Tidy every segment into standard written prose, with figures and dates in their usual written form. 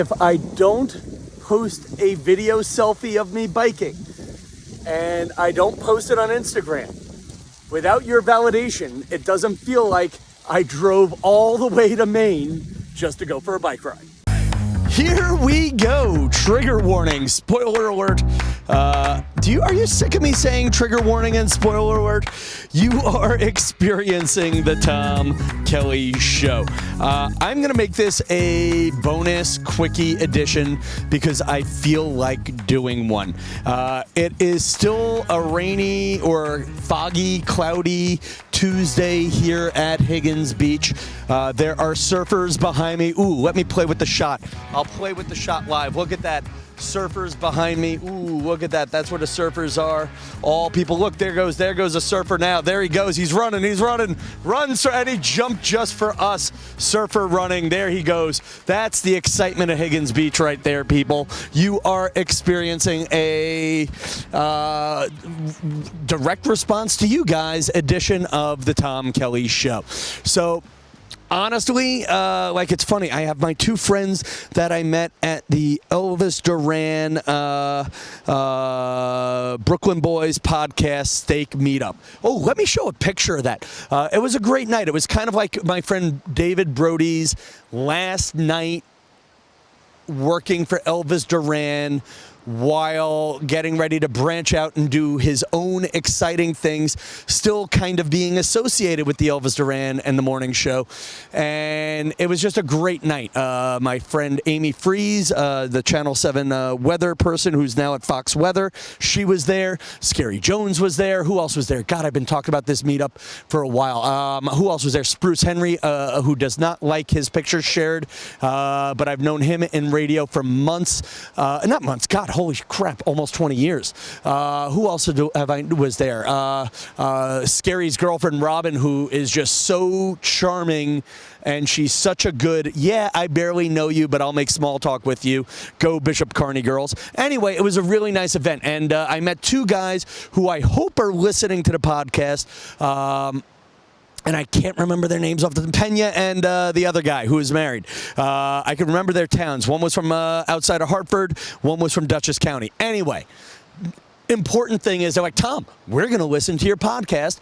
If I don't post a video selfie of me biking and I don't post it on Instagram, without your validation, it doesn't feel like I drove all the way to Maine just to go for a bike ride. Here we go. Trigger warning. Spoiler alert. Are you sick of me saying trigger warning and spoiler alert? You are experiencing the Tom Kelly Show. I'm going to make this a bonus quickie edition because I feel like doing one. It is still a rainy or foggy, cloudy Tuesday here at Higgins Beach. There are surfers behind me. Ooh, let me play with the shot. I'll play with the shot live. Look at that. Surfers behind me. Ooh, look at that. That's where the surfers are. All people. Look, there goes a surfer now. There he goes. He's running. Run, sir. And he jumped just for us. Surfer running. There he goes. That's the excitement of Higgins Beach right there, people. You are experiencing a direct response to you guys edition of the Tom Kelly Show. So, honestly, it's funny. I have my two friends that I met at the Elvis Duran Brooklyn Boys podcast steak meetup. Oh, let me show a picture of that. It was a great night. It was kind of like my friend David Brody's last night working for Elvis Duran while getting ready to branch out and do his own exciting things, still kind of being associated with the Elvis Duran and the morning show. And it was just a great night. My friend Amy Freeze, the Channel 7 weather person who's now at Fox Weather, she was there. Scary Jones was there. Who else was there? God, I've been talking about this meetup for a while. Who else was there? Spruce Henry, who does not like his pictures shared, but I've known him in radio for months. Not months, God, holy crap, almost 20 years. Who else was there? Scary's girlfriend, Robin, who is just so charming, and she's such a good, I barely know you, but I'll make small talk with you. Go Bishop Kearney girls. Anyway, it was a really nice event, and I met two guys who I hope are listening to the podcast. And I can't remember their names off the Pena and the other guy who is married. I can remember their towns. One was from outside of Hartford. One was from Dutchess County. Anyway, important thing is they're like, Tom, we're going to listen to your podcast.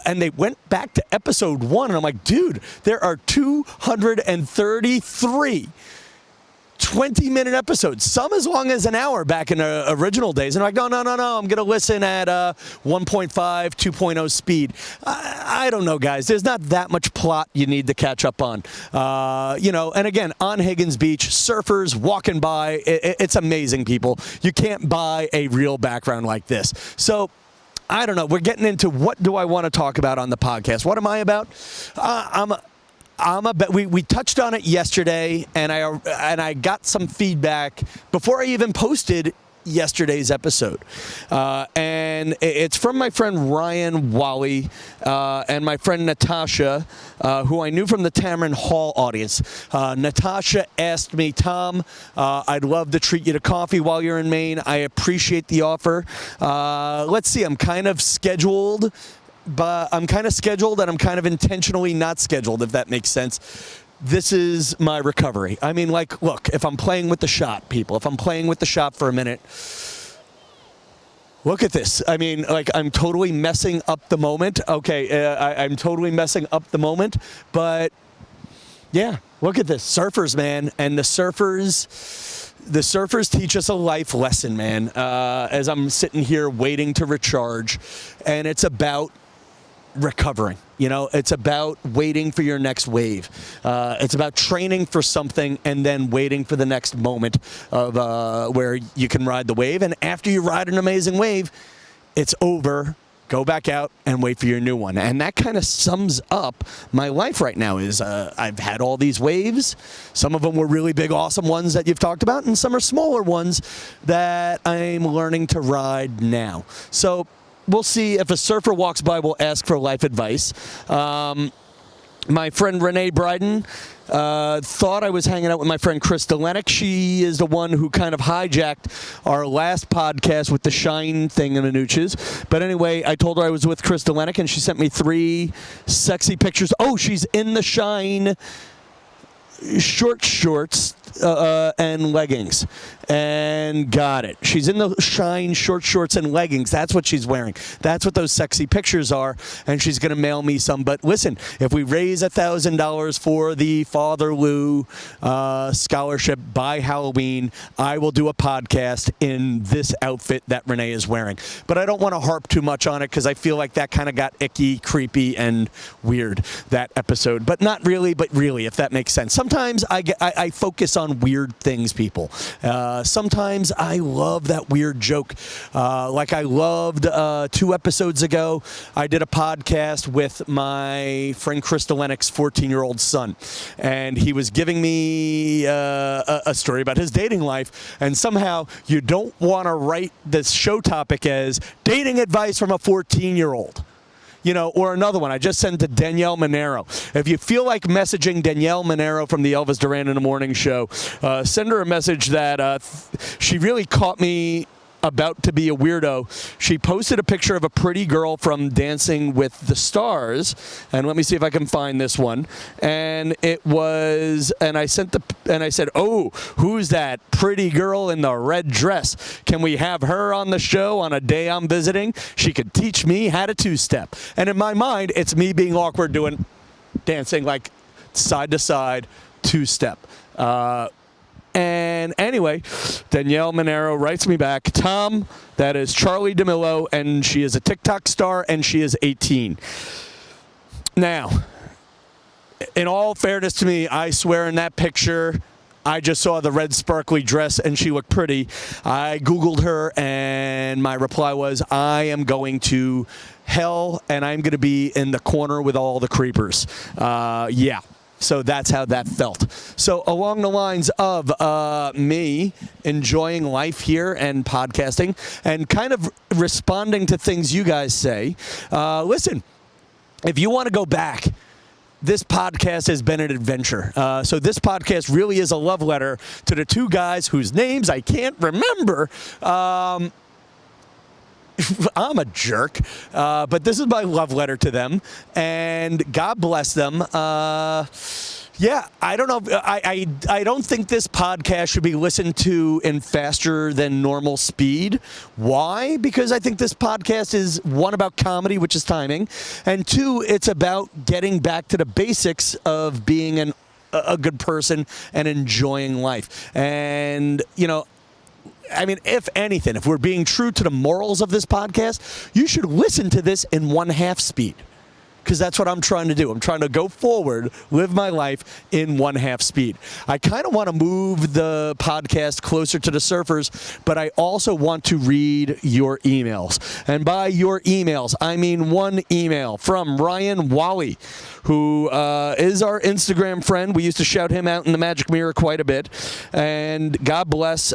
And they went back to episode 1. And I'm like, dude, there are 233 20-minute episodes, some as long as an hour back in the original days. And I'm like, no, I'm going to listen at 1.5, 2.0 speed. I don't know, guys. There's not that much plot you need to catch up on. And again, on Higgins Beach, surfers walking by. It's amazing, people. You can't buy a real background like this. So, I don't know. We're getting into what do I want to talk about on the podcast. What am I about? We touched on it yesterday, and I got some feedback before I even posted yesterday's episode. And it's from my friend Ryan Wally and my friend Natasha, who I knew from the Tamron Hall audience. Natasha asked me, Tom, I'd love to treat you to coffee while you're in Maine. I appreciate the offer. Let's see, I'm kind of scheduled. But I'm kind of scheduled and I'm kind of intentionally not scheduled, if that makes sense. This is my recovery. I mean, look, if I'm playing with the shot, people, if I'm playing with the shot for a minute, look at this. I mean, I'm totally messing up the moment. Okay, I'm totally messing up the moment. But, yeah, look at this. Surfers, man. And the surfers teach us a life lesson, man, as I'm sitting here waiting to recharge. And it's about recovering. It's about waiting for your next wave. It's about training for something and then waiting for the next moment of where you can ride the wave. And after you ride an amazing wave, it's over. Go back out and wait for your new one. And that kind of sums up my life right now is I've had all these waves. Some of them were really big, awesome ones that you've talked about, and some are smaller ones that I'm learning to ride now. So we'll see. If a surfer walks by, we'll ask for life advice. My friend Renee Bryden thought I was hanging out with my friend Chris Delenick. She is the one who kind of hijacked our last podcast with the shine thing in the nooches. But anyway, I told her I was with Chris Delenick, and she sent me 3 sexy pictures. Oh, she's in the shine shorts and leggings, and got it. She's in the Shine short shorts and leggings. That's what she's wearing. That's what those sexy pictures are, and she's going to mail me some. But listen, if we raise $1,000 for the Father Lou scholarship by Halloween, I will do a podcast in this outfit that Renee is wearing. But I don't want to harp too much on it because I feel like that kind of got icky, creepy, and weird, that episode. But not really, but really, if that makes sense. Sometimes I focus on weird things, people. Sometimes I love that weird joke. Like I loved 2 episodes ago, I did a podcast with my friend Krista Lennox's 14-year-old son. And he was giving me a story about his dating life. And somehow you don't want to write this show topic as dating advice from a 14-year-old. You know, or another one I just sent to Danielle Monero. If you feel like messaging Danielle Monero from the Elvis Duran in the Morning Show, send her a message that she really caught me about to be a weirdo. She posted a picture of a pretty girl from Dancing with the Stars, and let me see if I can find this one. And it was, and I said, "Oh, who's that pretty girl in the red dress? Can we have her on the show on a day I'm visiting? She could teach me how to two-step." And in my mind, it's me being awkward doing dancing like side to side two-step. And anyway, Danielle Monero writes me back, "Tom, that is Charlie DeMillo, and she is a TikTok star, and she is 18. Now, in all fairness to me, I swear in that picture, I just saw the red sparkly dress, and she looked pretty. I Googled her, and my reply was, I am going to hell, and I'm going to be in the corner with all the creepers. Yeah. So that's how that felt. So along the lines of me enjoying life here and podcasting and kind of responding to things you guys say, listen, if you want to go back, this podcast has been an adventure. So this podcast really is a love letter to the 2 guys whose names I can't remember. I'm a jerk, but this is my love letter to them, and God bless them. Yeah, I don't know. I don't think this podcast should be listened to in faster than normal speed. Why? Because I think this podcast is, 1, about comedy, which is timing, and 2, it's about getting back to the basics of being a good person and enjoying life. And, you know, I mean, if anything, if we're being true to the morals of this podcast, you should listen to this in 1/2 speed. Because that's what I'm trying to do. I'm trying to go forward, live my life in 1/2 speed. I kind of want to move the podcast closer to the surfers, but I also want to read your emails. And by your emails, I mean 1 email from Ryan Wally, who is our Instagram friend. We used to shout him out in the Magic Mirror quite a bit. And God bless.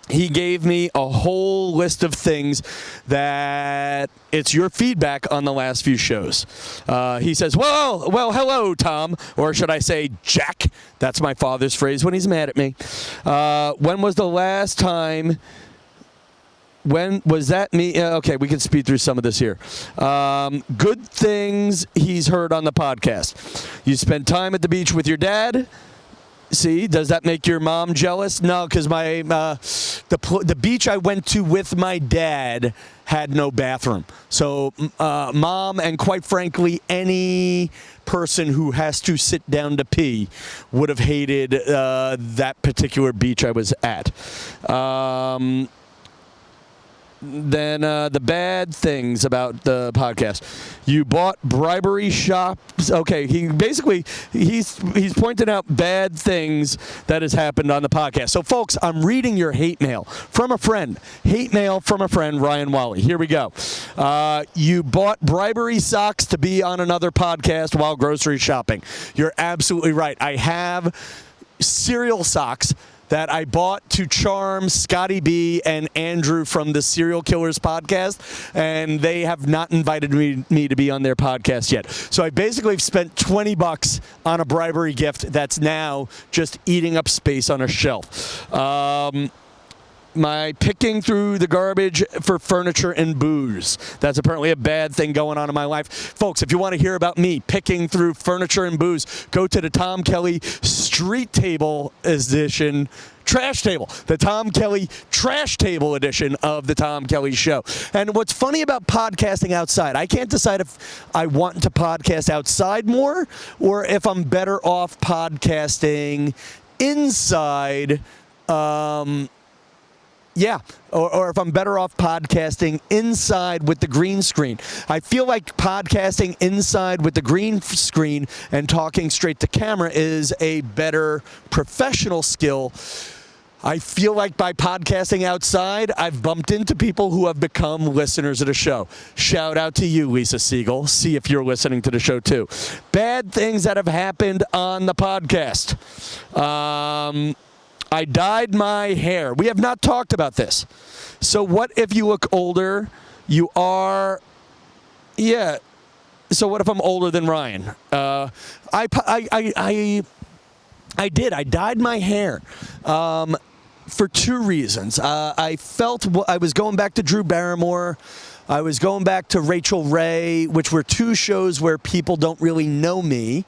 He gave me a whole list of things that it's your feedback on the last few shows. He says, well, hello, Tom. Or should I say, Jack? That's my father's phrase when he's mad at me. When was the last time... When was that me? Okay, we can speed through some of this here. Good things he's heard on the podcast. You spent time at the beach with your dad. See, does that make your mom jealous? No, because my the beach I went to with my dad had no bathroom. So mom, and quite frankly, any person who has to sit down to pee would have hated that particular beach I was at. Then the bad things about the podcast. You bought bribery shops. Okay, he's pointing out bad things that has happened on the podcast. So, folks, I'm reading your hate mail from a friend. Hate mail from a friend, Ryan Wally. Here we go. You bought bribery socks to be on another podcast while grocery shopping. You're absolutely right. I have cereal socks that I bought to charm Scotty B and Andrew from the Serial Killers podcast, and they have not invited me to be on their podcast yet. So I basically spent $20 on a bribery gift that's now just eating up space on a shelf. my picking through the garbage for furniture and booze. That's apparently a bad thing going on in my life. Folks, if you want to hear about me picking through furniture and booze, go to the Tom Kelly Street Table edition. Trash Table, the Tom Kelly Trash Table edition of the Tom Kelly Show. And what's funny about podcasting outside, I can't decide if I want to podcast outside more or if I'm better off podcasting inside. Or if I'm better off podcasting inside with the green screen. I feel like podcasting inside with the green screen and talking straight to camera is a better professional skill. I feel like by podcasting outside, I've bumped into people who have become listeners of the show. Shout out to you, Lisa Siegel. See if you're listening to the show too. Bad things that have happened on the podcast. I dyed my hair. We have not talked about this. So what if you look older? You are, yeah. So what if I'm older than Ryan? I did. I dyed my hair for two reasons. I felt I was going back to Drew Barrymore. I was going back to Rachel Ray, which were two shows where people don't really know me.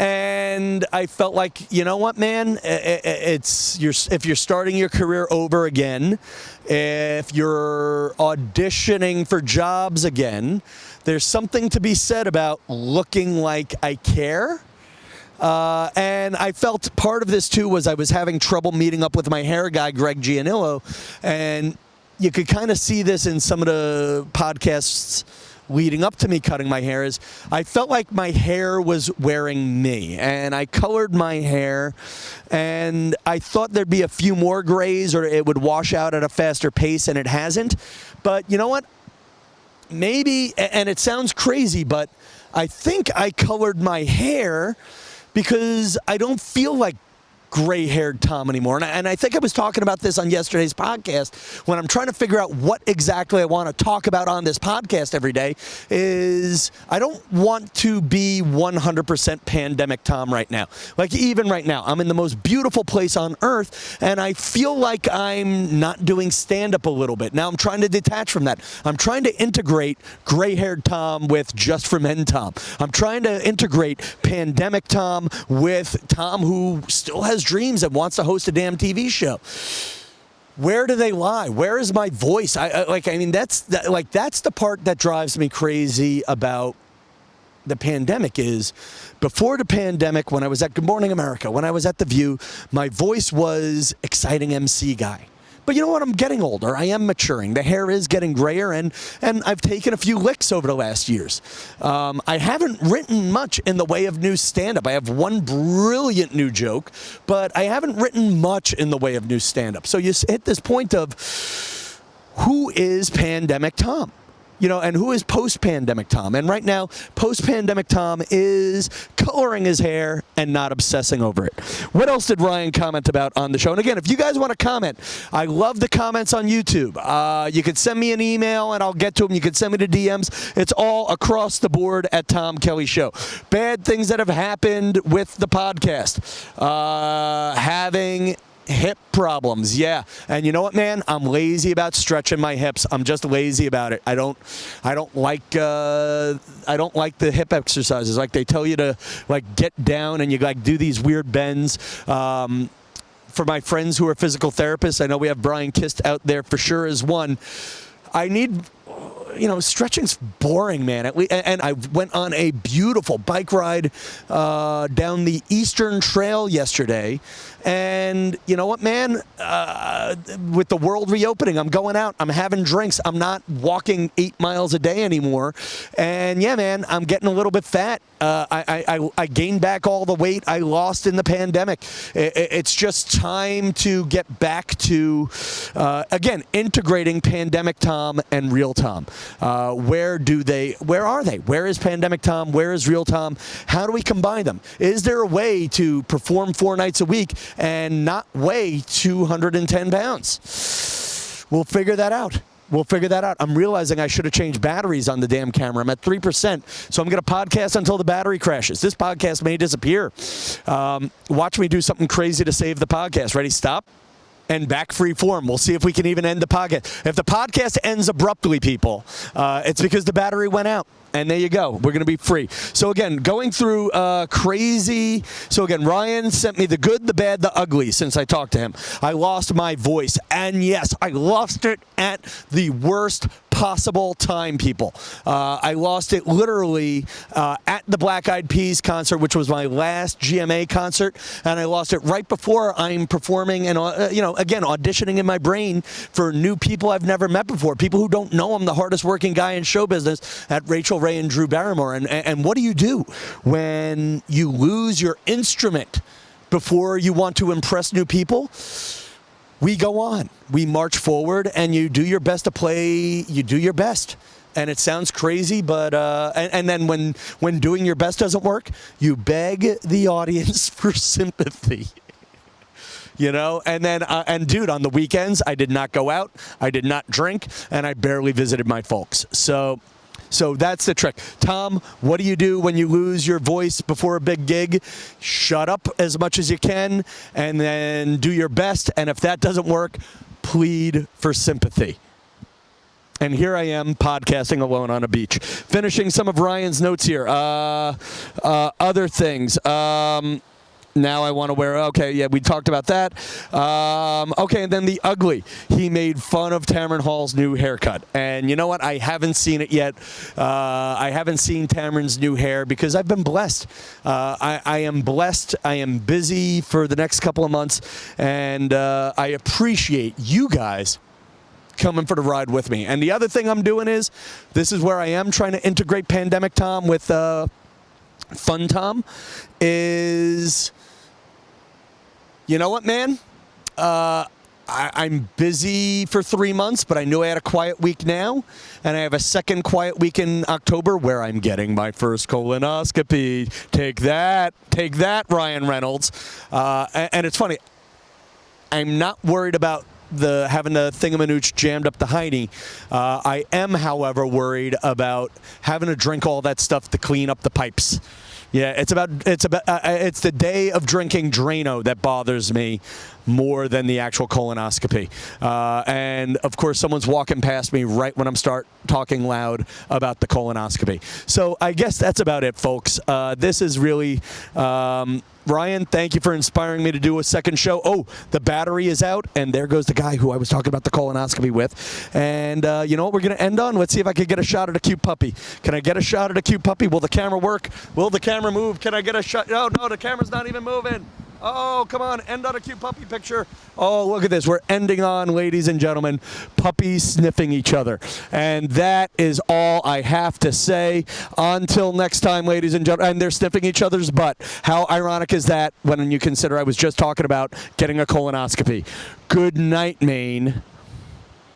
And I felt like, you know what, man, if you're starting your career over again, if you're auditioning for jobs again, there's something to be said about looking like I care. And I felt part of this, too, was I was having trouble meeting up with my hair guy, Greg Gianillo. And you could kind of see this in some of the podcasts leading up to me cutting my hair. Is I felt like my hair was wearing me, and I colored my hair, and I thought there'd be a few more grays or it would wash out at a faster pace, and it hasn't. But you know what? Maybe, and it sounds crazy, but I think I colored my hair because I don't feel like gray-haired Tom anymore. And I think I was talking about this on yesterday's podcast when I'm trying to figure out what exactly I want to talk about on this podcast every day is I don't want to be 100% pandemic Tom right now. Like even right now, I'm in the most beautiful place on earth and I feel like I'm not doing stand-up a little bit. Now I'm trying to detach from that. I'm trying to integrate gray-haired Tom with Just for Men Tom. I'm trying to integrate pandemic Tom with Tom who still has dreams and wants to host a damn TV show. Where do they lie? Where is my voice? That's the part that drives me crazy about the pandemic is before the pandemic, when I was at Good Morning America, when I was at The View, my voice was exciting MC guy. But you know what? I'm getting older. I am maturing. The hair is getting grayer, and I've taken a few licks over the last years. I haven't written much in the way of new stand-up. I have one brilliant new joke, but I haven't written much in the way of new stand-up. So you hit this point of who is pandemic Tom? You know, and who is post-pandemic Tom? And right now, post-pandemic Tom is coloring his hair and not obsessing over it. What else did Ryan comment about on the show? And again, if you guys want to comment, I love the comments on YouTube. You can send me an email and I'll get to them. You can send me the DMs. It's all across the board at Tom Kelly Show. Bad things that have happened with the podcast. Having hip problems, yeah. And you know what, man? I'm lazy about stretching my hips. I'm just lazy about it. I don't like the hip exercises. Like they tell you to like get down and you like do these weird bends. For my friends who are physical therapists, I know we have Brian Kist out there for sure as one. I need, stretching's boring, man. And I went on a beautiful bike ride down the Eastern Trail yesterday. And you know what, man? With the world reopening, I'm going out. I'm having drinks. I'm not walking 8 miles a day anymore. And yeah, man, I'm getting a little bit fat. I gained back all the weight I lost in the pandemic. It's just time to get back to, again, integrating pandemic Tom and real Tom. Where are they? Where is pandemic Tom? Where is real Tom? How do we combine them? Is there a way to perform 4 nights a week and not weigh 210 pounds? We'll figure that out. I'm realizing I should have changed batteries on the damn camera. I'm at 3%, so I'm going to podcast until the battery crashes. This podcast may disappear. Watch me do something crazy to save the podcast. Ready? Stop. and back free form. We'll see if we can even end the podcast. If the podcast ends abruptly, people, it's because the battery went out. And there you go. We're going to be free. So, again, going through crazy. So, again, Ryan sent me the good, the bad, the ugly since I talked to him. I lost my voice. And, yes, I lost it at the worst possible time, people. I lost it literally at the Black Eyed Peas concert, which was my last GMA concert. And I lost it right before I'm performing and, again, auditioning in my brain for new people I've never met before. People who don't know I'm the hardest working guy in show business at Rachel Ray and Drew Barrymore. And what do you do when you lose your instrument before you want to impress new people? We go on. We march forward, and you do your best to play. You do your best. And it sounds crazy, but and then when doing your best doesn't work, you beg the audience for sympathy. And then, dude, on the weekends, I did not go out, I did not drink, and I barely visited my folks. So that's the trick. Tom, what do you do when you lose your voice before a big gig? Shut up as much as you can, and then do your best. And if that doesn't work, plead for sympathy. And here I am podcasting alone on a beach. Finishing some of Ryan's notes here. Other things. Now I want to wear, okay, yeah, we talked about that. Okay, and then the ugly. He made fun of Tamron Hall's new haircut. And you know what? I haven't seen it yet. I haven't seen Tamron's new hair because I've been blessed. I am blessed. I am busy for the next couple of months. And I appreciate you guys coming for the ride with me. And the other thing I'm doing is, this is where I am trying to integrate Pandemic Tom with Fun Tom, is... You know what, man? I'm busy for 3 months, but I knew I had a quiet week now, and I have a second quiet week in October where I'm getting my first colonoscopy. Take that, Ryan Reynolds. And it's funny. I'm not worried about having the thingamanooch jammed up the hiney. I am, however, worried about having to drink all that stuff to clean up the pipes. Yeah, it's the day of drinking Drano that bothers me more than the actual colonoscopy. And of course, someone's walking past me right when I'm start talking loud about the colonoscopy. So I guess that's about it, folks. This is really, Ryan, thank you for inspiring me to do a second show. Oh, the battery is out, and there goes the guy who I was talking about the colonoscopy with. And you know what we're going to end on? Let's see if I can get a shot at a cute puppy. Can I get a shot at a cute puppy? Will the camera work? Will the camera move? Can I get a shot? No, the camera's not even moving. Oh, come on, end on a cute puppy picture. Oh, look at this. We're ending on, ladies and gentlemen, puppies sniffing each other. And that is all I have to say. Until next time, ladies and gentlemen. And they're sniffing each other's butt. How ironic is that when you consider I was just talking about getting a colonoscopy? Good night, Maine.